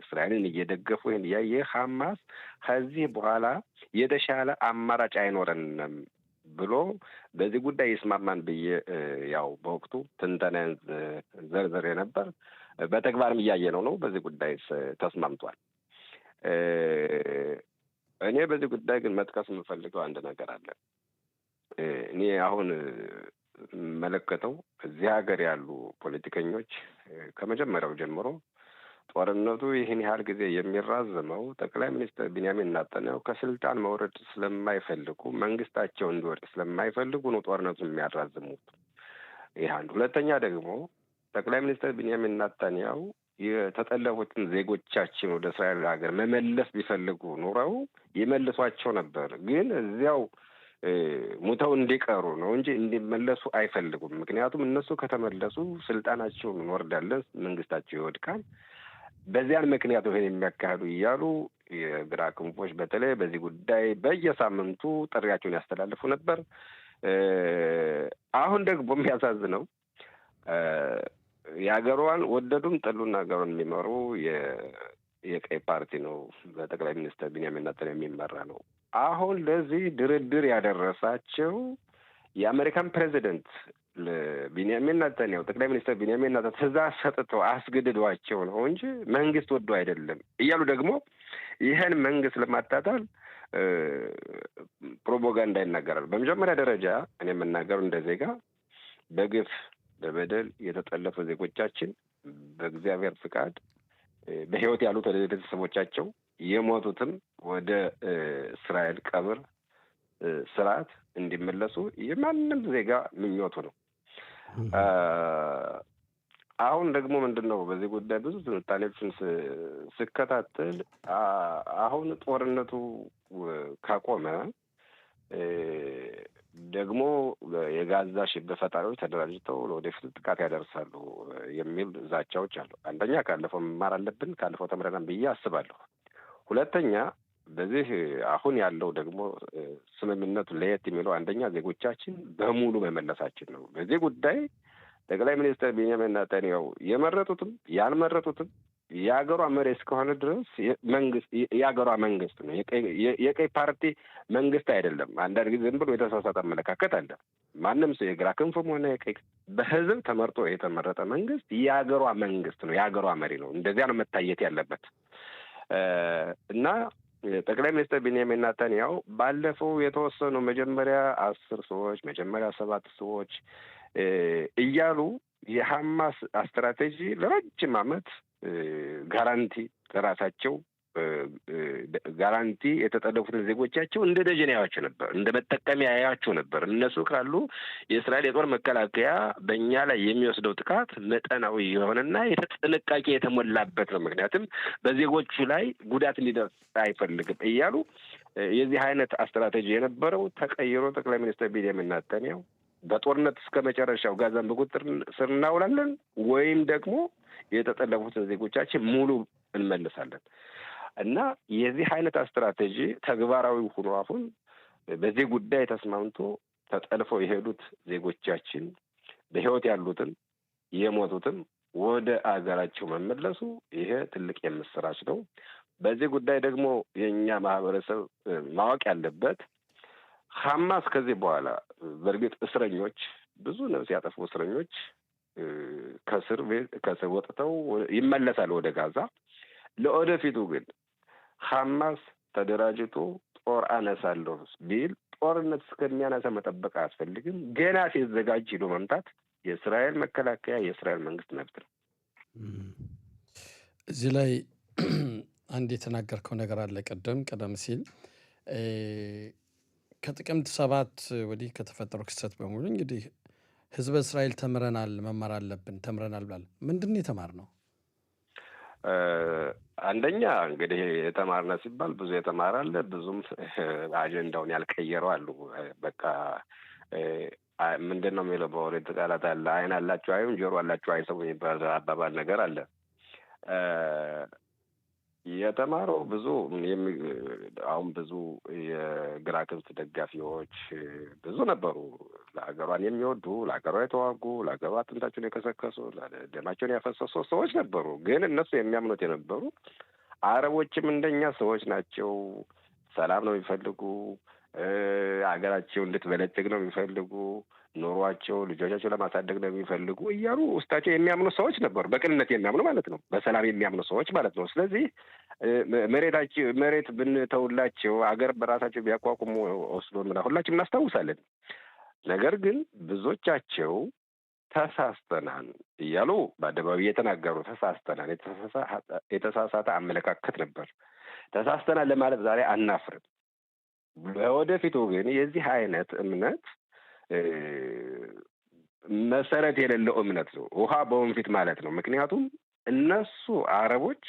እስራኤልን እየደገፉ ይህን ያየ ሐማስ ከዚህ በኋላ የተሻለ አማራጭ አይኖረንም ብሎ በዚህ ጉዳይ ይስማማን ብዬ ያው በወቅቱ ትንተናን ዘርዘሬ ነበር። በተግባርም እያየ ነው። በዚህ ጉዳይ ተስማምቷል። እኔ በዚህ ጉዳይ ግን መጥቀስ የምፈልገው አንድ ነገር አለ። እኔ አሁን መለከተው እዚህ ሀገር ያሉ ፖለቲከኞች ከመጀመሪያው ጀምሮ ጦርነቱ ይህን ያህል ጊዜ የሚራዘመው ጠቅላይ ሚኒስትር ቢንያሚን ኔታንያሁ ከስልጣን መውረድ ስለማይፈልጉ መንግስታቸው እንዲወድቅ ስለማይፈልጉ ነው ጦርነቱን የሚያራዝሙት። ይህ አንድ። ሁለተኛ ደግሞ ጠቅላይ ሚኒስትር ቢንያሚን ኔታንያሁ የተጠለፉትን ዜጎቻችን ወደ እስራኤል ሀገር መመለስ ቢፈልጉ ኑረው ይመልሷቸው ነበር። ግን እዚያው ሙተው እንዲቀሩ ነው እንጂ እንዲመለሱ አይፈልጉም። ምክንያቱም እነሱ ከተመለሱ ስልጣናቸውን እንወርዳለን፣ መንግስታቸው ይወድቃል። በዚያን ምክንያቱ ይሄን የሚያካሂዱ እያሉ የግራ ክንፎች በተለይ በዚህ ጉዳይ በየሳምንቱ ጥሪያቸውን ያስተላልፉ ነበር። አሁን ደግሞ የሚያሳዝነው የሀገሯን ወደዱም ጠሉን ሀገሯን የሚመሩ የቀይ ፓርቲ ነው። በጠቅላይ ሚኒስትር ቢንያሚን ኔታንያሁ የሚመራ ነው። አሁን ለዚህ ድርድር ያደረሳቸው የአሜሪካን ፕሬዚደንት ለቢንያሚን ኔታንያሁ ጠቅላይ ሚኒስትር ቢንያሚን ኔታንያሁ ትዕዛዝ ሰጥተው አስገድዷቸው ነው እንጂ መንግስት ወዶ አይደለም እያሉ ደግሞ ይህን መንግስት ለማጣጣል ፕሮፓጋንዳ ይናገራል። በመጀመሪያ ደረጃ እኔ የምናገሩ እንደ ዜጋ በግፍ በበደል የተጠለፉ ዜጎቻችን በእግዚአብሔር ፍቃድ በህይወት ያሉት ወደ ቤተሰቦቻቸው የሞቱትም ወደ እስራኤል ቀብር ስርዓት እንዲመለሱ የማንም ዜጋ ምኞቱ ነው። አሁን ደግሞ ምንድን ነው በዚህ ጉዳይ ብዙ ትንታኔዎችን ስከታተል አሁን ጦርነቱ ካቆመ ደግሞ የጋዛ ሽብር ፈጣሪዎች ተደራጅተው ለወደፊት ጥቃት ያደርሳሉ የሚል ዛቻዎች አሉ። አንደኛ ካለፈው መማር አለብን፣ ካለፈው ተምረናል ብዬ አስባለሁ። ሁለተኛ በዚህ አሁን ያለው ደግሞ ስምምነቱ ለየት የሚለው አንደኛ ዜጎቻችን በሙሉ መመለሳችን ነው። በዚህ ጉዳይ ጠቅላይ ሚኒስትር ቢንያሚን ኔታንያሁ የመረጡትም ያልመረጡትም የሀገሯ መሪ እስከሆነ ድረስ መንግስት የሀገሯ መንግስት ነው። የቀይ ፓርቲ መንግስት አይደለም። አንዳንድ ጊዜ ዝም ብሎ የተሳሳተ አመለካከት አለ። ማንም ሰው የግራ ክንፍም ሆነ የቀይ በህዝብ ተመርጦ የተመረጠ መንግስት የሀገሯ መንግስት ነው፣ የሀገሯ መሪ ነው። እንደዚያ ነው መታየት ያለበት እና ጠቅላይ ሚኒስትር ቢንያሚን ኔታንያሁ ባለፈው የተወሰኑ መጀመሪያ 10 ሰዎች መጀመሪያ 7 ሰዎች እያሉ የሐማስ ስትራቴጂ ለረጅም ዓመት ጋራንቲ ለራሳቸው ጋራንቲ የተጠለፉትን ዜጎቻቸው እንደ ደጀን ያያቸው ነበር፣ እንደ መጠቀሚያ ያያቸው ነበር። እነሱ ካሉ የእስራኤል የጦር መከላከያ በእኛ ላይ የሚወስደው ጥቃት መጠናዊ የሆነና ጥንቃቄ የተሞላበት ነው፣ ምክንያቱም በዜጎቹ ላይ ጉዳት እንዲደርስ አይፈልግም እያሉ የዚህ አይነት ስትራቴጂ የነበረው ተቀይሮ ጠቅላይ ሚኒስትር ቢንያሚን ኔታንያሁ በጦርነት እስከ መጨረሻው ጋዛን በቁጥጥር ስር እናውላለን ወይም ደግሞ የተጠለፉትን ዜጎቻችን ሙሉ እንመልሳለን እና የዚህ አይነት ስትራቴጂ ተግባራዊ ሆኖ አሁን በዚህ ጉዳይ ተስማምቶ ተጠልፈው የሄዱት ዜጎቻችን በህይወት ያሉትን የሞቱትን ወደ አገራቸው መመለሱ ይሄ ትልቅ የምስራች ነው። በዚህ ጉዳይ ደግሞ የእኛ ማህበረሰብ ማወቅ ያለበት ሐማስ ከዚህ በኋላ በእርግጥ እስረኞች ብዙ ነፍስ ያጠፉ እስረኞች ከስር ወጥተው ይመለሳል ወደ ጋዛ። ለወደፊቱ ግን ሐማስ ተደራጅቶ ጦር አነሳለሁ ቢል ጦርነት እስከሚያነሳ መጠበቅ አያስፈልግም። ገና ሲዘጋጅ ሄዶ መምታት የእስራኤል መከላከያ የእስራኤል መንግስት መብት ነው። እዚህ ላይ አንድ የተናገርከው ነገር አለ። ቀደም ሲል ከጥቅምት 7 ወዲህ ከተፈጠረው ክስተት በሙሉ እንግዲህ ህዝበ እስራኤል ተምረናል፣ መማር አለብን፣ ተምረናል ብላል። ምንድን ነው የተማርነው? አንደኛ እንግዲህ የተማርነ ሲባል ብዙ የተማረ አለ፣ ብዙም አጀንዳውን ያልቀየረው አሉ። በቃ ምንድን ነው የሚለው በኦሪት ቃላት አለ፣ አይን አላቸው አይም ጆሮ አላቸው አይሰሙ የሚባል አባባል ነገር አለ። የተማረው ብዙ አሁን ብዙ የግራ ክንፍ ደጋፊዎች ብዙ ነበሩ። ለሀገሯን የሚወዱ ለሀገሯ የተዋጉ ለሀገሯ አጥንታቸውን የከሰከሱ ደማቸውን ያፈሰሱ ሰዎች ነበሩ። ግን እነሱ የሚያምኑት የነበሩ አረቦችም እንደኛ ሰዎች ናቸው፣ ሰላም ነው የሚፈልጉ፣ ሀገራቸው እንድትበለጽግ ነው የሚፈልጉ፣ ኑሯቸው ልጆቻቸው ለማሳደግ ነው የሚፈልጉ እያሉ ውስጣቸው የሚያምኑ ሰዎች ነበሩ። በቅንነት የሚያምኑ ማለት ነው፣ በሰላም የሚያምኑ ሰዎች ማለት ነው። ስለዚህ መሬት ብንተውላቸው አገር በራሳቸው ቢያቋቁሙ ወስዶ ሁላችንም እናስታውሳለን። ነገር ግን ብዙዎቻቸው ተሳስተናል እያሉ በአደባባይ እየተናገሩ ተሳስተናል፣ የተሳሳተ አመለካከት ነበር። ተሳስተናል ለማለት ዛሬ አናፍርም። ለወደፊቱ ግን የዚህ አይነት እምነት መሰረት የሌለው እምነት ነው፣ ውሃ በወንፊት ማለት ነው። ምክንያቱም እነሱ አረቦች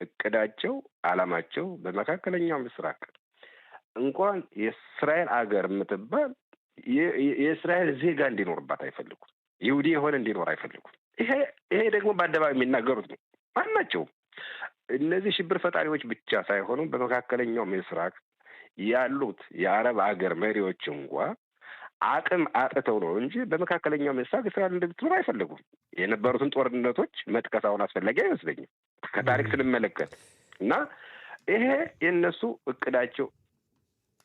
እቅዳቸው አላማቸው በመካከለኛው ምስራቅ እንኳን የእስራኤል አገር የምትባል የእስራኤል ዜጋ እንዲኖርባት አይፈልጉም። ይሁዲ የሆነ እንዲኖር አይፈልጉም። ይሄ ደግሞ በአደባባይ የሚናገሩት ነው። ማናቸውም እነዚህ ሽብር ፈጣሪዎች ብቻ ሳይሆኑ በመካከለኛው ምስራቅ ያሉት የአረብ አገር መሪዎች እንኳ አቅም አጥተው ነው እንጂ በመካከለኛው ምስራቅ እስራኤል እንድትኖር አይፈልጉም። የነበሩትን ጦርነቶች መጥቀስ አሁን አስፈላጊ አይመስለኝም ከታሪክ ስንመለከት እና ይሄ የእነሱ እቅዳቸው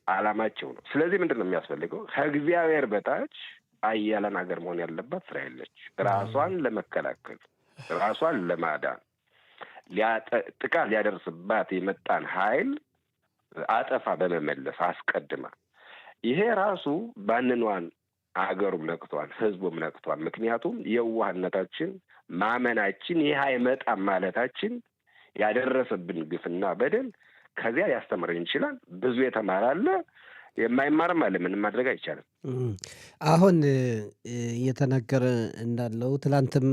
አላማቸው ነው። ስለዚህ ምንድን ነው የሚያስፈልገው? ከእግዚአብሔር በታች አያለን ሀገር መሆን ያለባት እስራኤል ነች። ራሷን ለመከላከል ራሷን ለማዳን ጥቃት ሊያደርስባት የመጣን ኃይል አጠፋ በመመለስ አስቀድማ ይሄ ራሱ ባንኗን አገሩም ነቅቷል፣ ህዝቡም ነቅቷል። ምክንያቱም የዋህነታችን ማመናችን ይህ አይመጣም ማለታችን ያደረሰብን ግፍና በደል ከዚያ ሊያስተምረን ይችላል። ብዙ የተማረ አለ፣ የማይማርም አለ። ምንም ማድረግ አይቻልም። አሁን እየተነገረ እንዳለው ትላንትም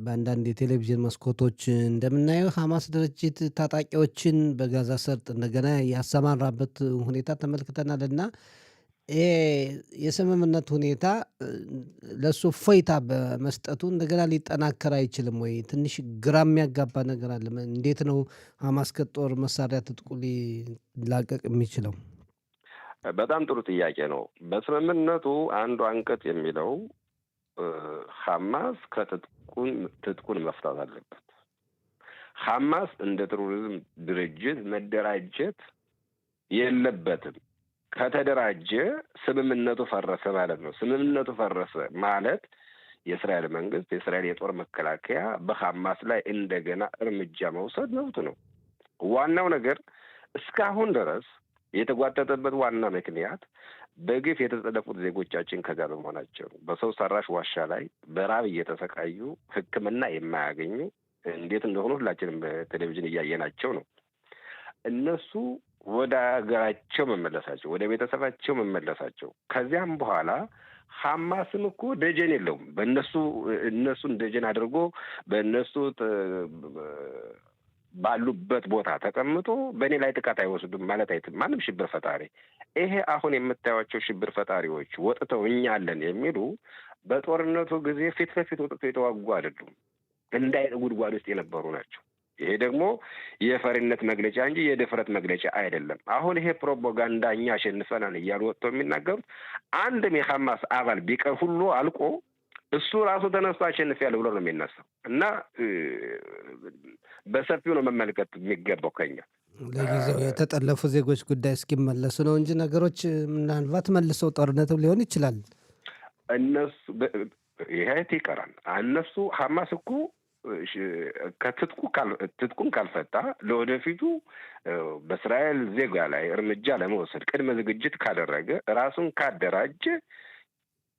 በአንዳንድ የቴሌቪዥን መስኮቶች እንደምናየው ሐማስ ድርጅት ታጣቂዎችን በጋዛ ሰርጥ እንደገና ያሰማራበት ሁኔታ ተመልክተናል እና ይሄ የስምምነት ሁኔታ ለእሱ እፎይታ በመስጠቱ እንደገና ሊጠናከር አይችልም ወይ? ትንሽ ግራ የሚያጋባ ነገር አለ። እንዴት ነው ሐማስ ከጦር መሳሪያ ትጥቁ ሊላቀቅ የሚችለው? በጣም ጥሩ ጥያቄ ነው። በስምምነቱ አንዱ አንቀጽ የሚለው ሐማስ ትጥቁን መፍታት አለበት። ሐማስ እንደ ቴሮሪዝም ድርጅት መደራጀት የለበትም። ከተደራጀ ስምምነቱ ፈረሰ ማለት ነው። ስምምነቱ ፈረሰ ማለት የእስራኤል መንግስት፣ የእስራኤል የጦር መከላከያ በሐማስ ላይ እንደገና እርምጃ መውሰድ መብቱ ነው። ዋናው ነገር እስካሁን ድረስ የተጓተተበት ዋና ምክንያት በግፍ የተጠለፉት ዜጎቻችን ከዛ በመሆናቸው ነው። በሰው ሰራሽ ዋሻ ላይ በራብ እየተሰቃዩ ሕክምና የማያገኙ እንዴት እንደሆኑ ሁላችንም በቴሌቪዥን እያየናቸው ነው። እነሱ ወደ ሀገራቸው መመለሳቸው፣ ወደ ቤተሰባቸው መመለሳቸው ከዚያም በኋላ ሐማስም እኮ ደጀን የለውም። እነሱን ደጀን አድርጎ በእነሱ ባሉበት ቦታ ተቀምጦ በእኔ ላይ ጥቃት አይወስዱም ማለት አይትም ማንም ሽብር ፈጣሪ። ይሄ አሁን የምታዩቸው ሽብር ፈጣሪዎች ወጥተው እኛ አለን የሚሉ በጦርነቱ ጊዜ ፊት ለፊት ወጥተው የተዋጉ አይደሉም፣ እንዳይ ጉድጓድ ውስጥ የነበሩ ናቸው። ይሄ ደግሞ የፈሪነት መግለጫ እንጂ የድፍረት መግለጫ አይደለም። አሁን ይሄ ፕሮፓጋንዳ እኛ አሸንፈናል እያሉ ወጥተው የሚናገሩት አንድም የሐማስ አባል ቢቀር ሁሉ አልቆ እሱ ራሱ ተነስቶ አሸንፊያለሁ ብሎ ነው የሚነሳው እና በሰፊው ነው መመልከት የሚገባው። ከኛ ለጊዜው የተጠለፉ ዜጎች ጉዳይ እስኪመለሱ ነው እንጂ ነገሮች ምናልባት መልሰው ጦርነትም ሊሆን ይችላል። እነሱ ይሄ ይቀራል። እነሱ ሐማስ እኮ ትጥቁን ካልፈታ ለወደፊቱ በእስራኤል ዜጋ ላይ እርምጃ ለመውሰድ ቅድመ ዝግጅት ካደረገ ራሱን ካደራጀ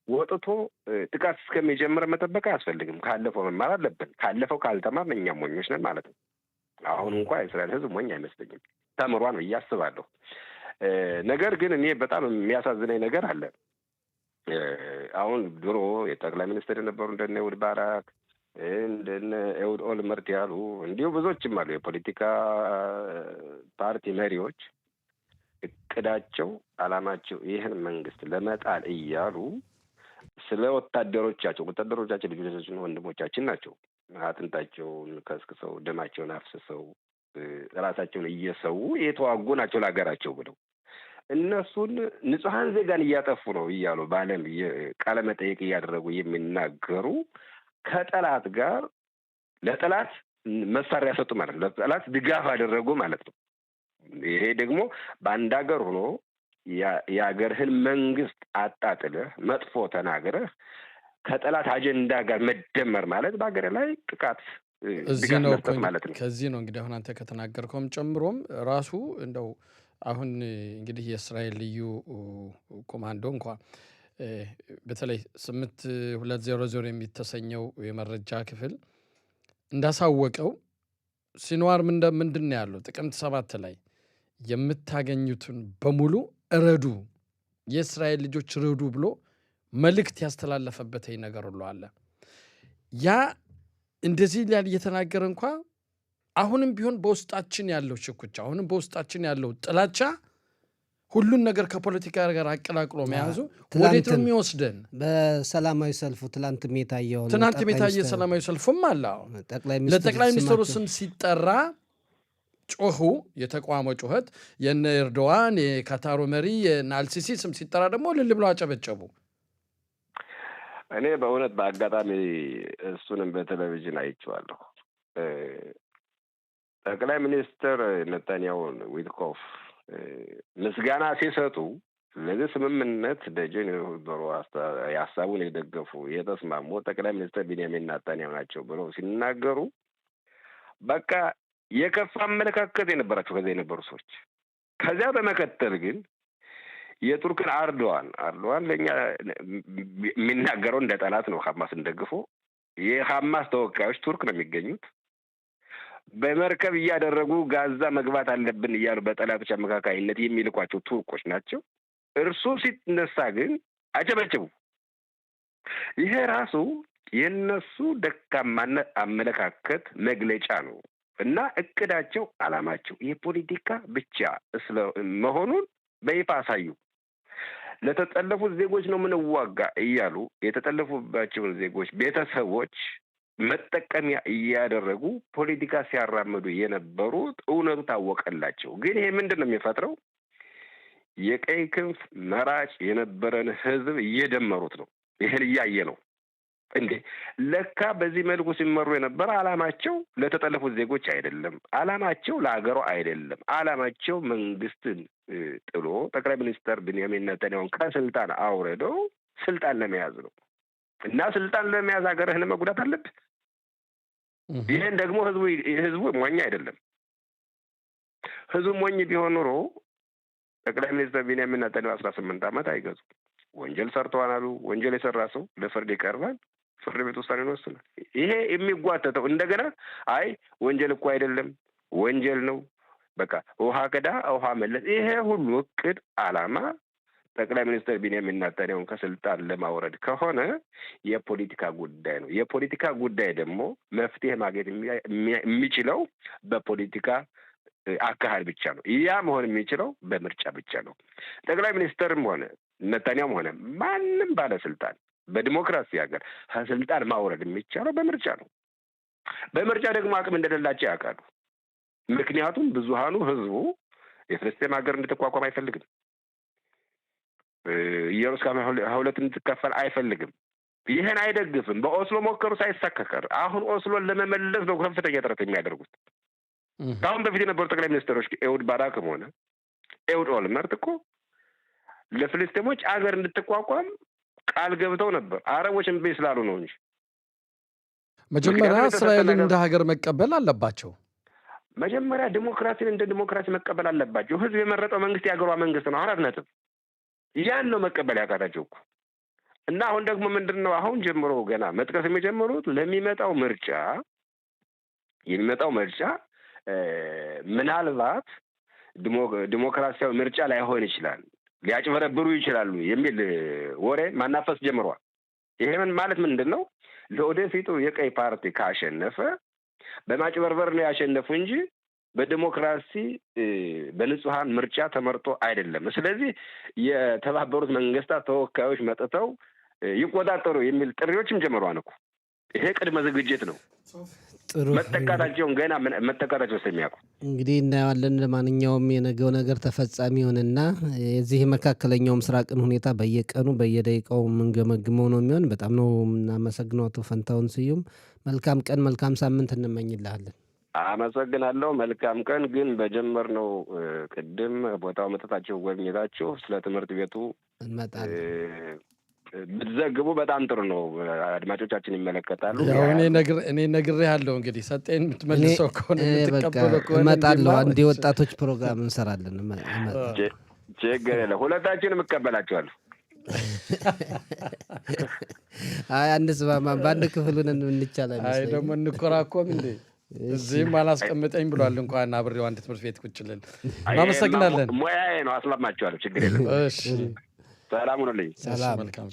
ወጥቶ ጥቃት እስከሚጀምር መጠበቅ አያስፈልግም። ካለፈው መማር አለብን። ካለፈው ካልተማር እኛም ሞኞች ነን ማለት ነው። አሁን እንኳ የእስራኤል ሕዝብ ሞኝ አይመስለኝም፣ ተምሯን ብዬ አስባለሁ። ነገር ግን እኔ በጣም የሚያሳዝነኝ ነገር አለ። አሁን ድሮ የጠቅላይ ሚኒስትር የነበሩ እንደነ ኤሁድ ባራክ እንደነ ኤሁድ ኦልመርት ያሉ እንዲሁ ብዙዎችም አሉ የፖለቲካ ፓርቲ መሪዎች እቅዳቸው፣ አላማቸው ይህን መንግስት ለመጣል እያሉ ስለ ወታደሮቻችን ልጆቻችን፣ ወንድሞቻችን ናቸው። አጥንታቸውን ከስክሰው ደማቸውን አፍስሰው ራሳቸውን እየሰዉ የተዋጉ ናቸው ለሀገራቸው ብለው እነሱን ንጹሐን ዜጋን እያጠፉ ነው እያሉ በዓለም ቃለ መጠይቅ እያደረጉ የሚናገሩ ከጠላት ጋር ለጠላት መሳሪያ ሰጡ ማለት ነው። ለጠላት ድጋፍ አደረጉ ማለት ነው። ይሄ ደግሞ በአንድ ሀገር ሆኖ የሀገርህን መንግስት አጣጥለህ መጥፎ ተናግረህ ከጠላት አጀንዳ ጋር መደመር ማለት በሀገር ላይ ጥቃት መስጠት ማለት ነው። ከዚህ ነው እንግዲህ አሁን አንተ ከተናገርከውም ጨምሮም ራሱ እንደው አሁን እንግዲህ የእስራኤል ልዩ ኮማንዶ እንኳ በተለይ 8200 የሚተሰኘው የመረጃ ክፍል እንዳሳወቀው ሲንዋር ምንድን ነው ያለው ጥቅምት 7 ላይ የምታገኙትን በሙሉ እረዱ፣ የእስራኤል ልጆች ረዱ ብሎ መልእክት ያስተላለፈበት ነገር ሁሉ አለ። ያ እንደዚህ ሊያል እየተናገረ እንኳ አሁንም ቢሆን በውስጣችን ያለው ሽኩቻ፣ አሁንም በውስጣችን ያለው ጥላቻ ሁሉን ነገር ከፖለቲካ ጋር አቀላቅሎ መያዙ ወዴት ነው የሚወስደን? በሰላማዊ ሰልፉ ትናንት የታየ ሰላማዊ ሰልፉም አለ። ለጠቅላይ ሚኒስትሩ ስም ሲጠራ ጮሁ፣ የተቃውሞ ጩኸት የነ ኤርዶዋን የካታሩ መሪ የነ አልሲሲ ስም ሲጠራ ደግሞ ልል ብለው አጨበጨቡ። እኔ በእውነት በአጋጣሚ እሱንም በቴሌቪዥን አይቼዋለሁ። ጠቅላይ ሚኒስትር ኔታንያሁን ዊትኮፍ ምስጋና ሲሰጡ ለዚህ ስምምነት ደጀን የነበሩ ሀሳቡን የደገፉ የተስማሙ ጠቅላይ ሚኒስትር ቢንያሚን ኔታንያሁ ናቸው ብለው ሲናገሩ በቃ የከፋ አመለካከት የነበራቸው ከዚያ የነበሩ ሰዎች። ከዚያ በመቀጠል ግን የቱርክን አርዶዋን ለእኛ የሚናገረው እንደ ጠላት ነው። ሀማስን ደግፎ የሀማስ ተወካዮች ቱርክ ነው የሚገኙት። በመርከብ እያደረጉ ጋዛ መግባት አለብን እያሉ በጠላቶች አመካካይነት የሚልኳቸው ቱርኮች ናቸው። እርሱ ሲነሳ ግን አጨበጭቡ። ይሄ ራሱ የነሱ ደካማነት አመለካከት መግለጫ ነው እና እቅዳቸው፣ አላማቸው የፖለቲካ ብቻ መሆኑን በይፋ አሳዩ። ለተጠለፉት ዜጎች ነው ምንዋጋ እያሉ የተጠለፉባቸውን ዜጎች ቤተሰቦች መጠቀሚያ እያደረጉ ፖለቲካ ሲያራምዱ የነበሩት እውነቱ ታወቀላቸው። ግን ይሄ ምንድን ነው የሚፈጥረው? የቀይ ክንፍ መራጭ የነበረን ህዝብ እየደመሩት ነው። ይህን እያየ ነው እንዴ ለካ በዚህ መልኩ ሲመሩ የነበረ አላማቸው ለተጠለፉት ዜጎች አይደለም፣ አላማቸው ለሀገሩ አይደለም። አላማቸው መንግስትን ጥሎ ጠቅላይ ሚኒስትር ቢንያሚን ኔታንያሁን ከስልጣን አውርደው ስልጣን ለመያዝ ነው እና ስልጣን ለመያዝ ሀገርህን መጉዳት አለብህ። ይህን ደግሞ ህዝቡ ሞኝ አይደለም። ህዝቡ ሞኝ ቢሆን ኖሮ ጠቅላይ ሚኒስትር ቢንያሚን ኔታንያሁ 18 ዓመት አይገዙም። ወንጀል ሰርተዋል አሉ። ወንጀል የሰራ ሰው ለፍርድ ይቀርባል። ፍርድ ቤት ውሳኔ ይወስናል። ይሄ የሚጓተተው እንደገና አይ ወንጀል እኮ አይደለም ወንጀል ነው፣ በቃ ውሃ ቀዳ ውሃ መለስ። ይሄ ሁሉ እቅድ አላማ ጠቅላይ ሚኒስትር ቢንያሚን ኔታንያሁን ከስልጣን ለማውረድ ከሆነ የፖለቲካ ጉዳይ ነው። የፖለቲካ ጉዳይ ደግሞ መፍትሄ ማግኘት የሚችለው በፖለቲካ አካሄድ ብቻ ነው። ያ መሆን የሚችለው በምርጫ ብቻ ነው። ጠቅላይ ሚኒስትርም ሆነ ኔታንያሁም ሆነ ማንም ባለስልጣን በዲሞክራሲ ሀገር ከስልጣን ማውረድ የሚቻለው በምርጫ ነው። በምርጫ ደግሞ አቅም እንደሌላቸው ያውቃሉ። ምክንያቱም ብዙሃኑ ህዝቡ የፍልስጤም ሀገር እንድትቋቋም አይፈልግም። ኢየሩሳሌም ሁለት እንድትከፈል አይፈልግም። ይህን አይደግፍም። በኦስሎ ሞከሩ ሳይሳካከር አሁን ኦስሎን ለመመለስ ነው ከፍተኛ ጥረት የሚያደርጉት። ከአሁን በፊት የነበሩ ጠቅላይ ሚኒስትሮች ኤሁድ ባራክም ሆነ ኤሁድ ኦልመርት እኮ ለፍልስጤሞች አገር እንድትቋቋም ቃል ገብተው ነበር። አረቦች እምቢ ስላሉ ነው እንጂ መጀመሪያ እስራኤልን እንደ ሀገር መቀበል አለባቸው። መጀመሪያ ዲሞክራሲን እንደ ዲሞክራሲ መቀበል አለባቸው። ህዝብ የመረጠው መንግስት የሀገሯ መንግስት ነው። 4 ነጥብ። ያን ነው መቀበል ያቃታቸው እኮ። እና አሁን ደግሞ ምንድን ነው አሁን ጀምሮ ገና መጥቀስ የሚጀምሩት ለሚመጣው ምርጫ ምናልባት ዲሞክራሲያዊ ምርጫ ላይሆን ይችላል፣ ሊያጭበረብሩ ይችላሉ የሚል ወሬ ማናፈስ ጀምሯል። ይሄ ማለት ምንድን ነው? ለወደፊቱ የቀይ ፓርቲ ካሸነፈ በማጭበርበር ነው ያሸነፉ እንጂ በዲሞክራሲ በንጹሃን ምርጫ ተመርጦ አይደለም። ስለዚህ የተባበሩት መንግስታት ተወካዮች መጥተው ይቆጣጠሩ የሚል ጥሪዎችም ጀምሯል እኮ። ይሄ ቅድመ ዝግጅት ነው። ጥሩ መጠቃታቸውን ገና መጠቃታቸው ስለሚያውቁ እንግዲህ እናየዋለን። ለማንኛውም የነገው ነገር ተፈጻሚ ይሆንና የዚህ መካከለኛው ምስራቅን ሁኔታ በየቀኑ በየደቂቃው የምንገመግመው ነው የሚሆን። በጣም ነው የምናመሰግነው አቶ ፈንታሁን ስዩም። መልካም ቀን፣ መልካም ሳምንት እንመኝልሃለን። አመሰግናለሁ። መልካም ቀን። ግን በጀመርነው ቅድም ቦታው መጠታቸው ጎብኝታችሁ ስለ ትምህርት ቤቱ እንመጣለን ብትዘግቡ በጣም ጥሩ ነው። አድማጮቻችን ይመለከታሉ። እኔ ነግሬህ ያለው እንግዲህ ሰጤን የምትመልሰው ከሆነ የምትቀበለው ከሆነ እመጣለሁ። አንድ የወጣቶች ፕሮግራም እንሰራለን። ችግር የለም። ሁለታችንም እቀበላችኋለሁ። አይ አንስማማም። በአንድ ክፍሉን እንቻላለን። አይ ደግሞ እንኮራኮም እንዴ እዚህም አላስቀምጠኝ ብሏል። እንኳን አብሬው አንድ ትምህርት ቤት ቁጭ ልል። እናመሰግናለን። ሙያዬ ነው። አስማማችኋለሁ። ችግር የለም። እሺ ሰላም ሁኑልኝ። ሰላም። መልካም